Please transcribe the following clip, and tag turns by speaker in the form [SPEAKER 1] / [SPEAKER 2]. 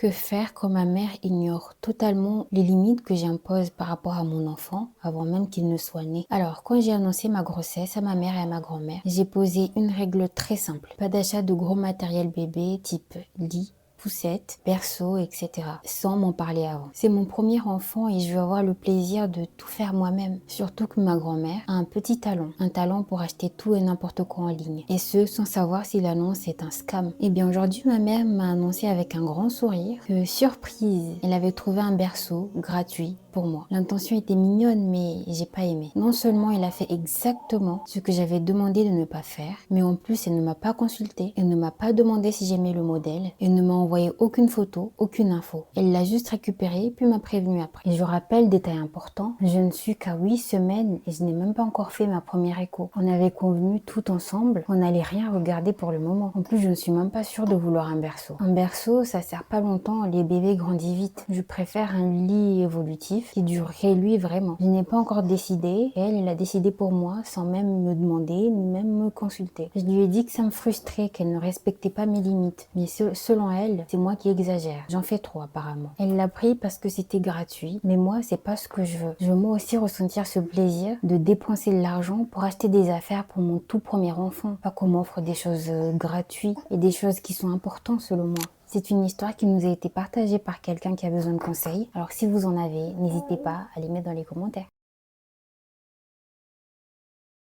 [SPEAKER 1] Que faire quand ma mère ignore totalement les limites que j'impose par rapport à mon enfant avant même qu'il ne soit né? Alors, quand j'ai annoncé ma grossesse à ma mère et à ma grand-mère, j'ai posé une règle très simple. Pas d'achat de gros matériel bébé type lit, poussette, berceau, etc. sans m'en parler avant. C'est mon premier enfant et je veux avoir le plaisir de tout faire moi-même. Surtout que ma grand-mère a un petit talent. Un talent pour acheter tout et n'importe quoi en ligne. Et ce, sans savoir si l'annonce est un scam. Et bien aujourd'hui, ma mère m'a annoncé avec un grand sourire que, surprise, elle avait trouvé un berceau gratuit pour moi. L'intention était mignonne, mais j'ai pas aimé. Non seulement elle a fait exactement ce que j'avais demandé de ne pas faire, mais en plus elle ne m'a pas consulté, elle ne m'a pas demandé si j'aimais le modèle, elle ne m'a envoyé aucune photo, aucune info. Elle l'a juste récupéré puis m'a prévenu après. Et je rappelle, détail important, je ne suis qu'à 8 semaines et je n'ai même pas encore fait ma première écho. On avait convenu tout ensemble qu'on n'allait rien regarder pour le moment. En plus, je ne suis même pas sûre de vouloir un berceau. Un berceau, ça sert pas longtemps, les bébés grandissent vite. Je préfère un lit évolutif qui durerait lui vraiment. Je n'ai pas encore décidé et elle a décidé pour moi sans même me demander ni même me consulter. Je lui ai dit que ça me frustrait, qu'elle ne respectait pas mes limites. Mais selon elle, c'est moi qui exagère. J'en fais trop apparemment. Elle l'a pris parce que c'était gratuit, mais moi c'est pas ce que je veux. Je veux moi aussi ressentir ce plaisir de dépenser de l'argent pour acheter des affaires pour mon tout premier enfant. Pas qu'on m'offre des choses gratuites et des choses qui sont importantes selon moi. C'est une histoire qui nous a été partagée par quelqu'un qui a besoin de conseils. Alors si vous en avez, n'hésitez pas à les mettre dans les commentaires.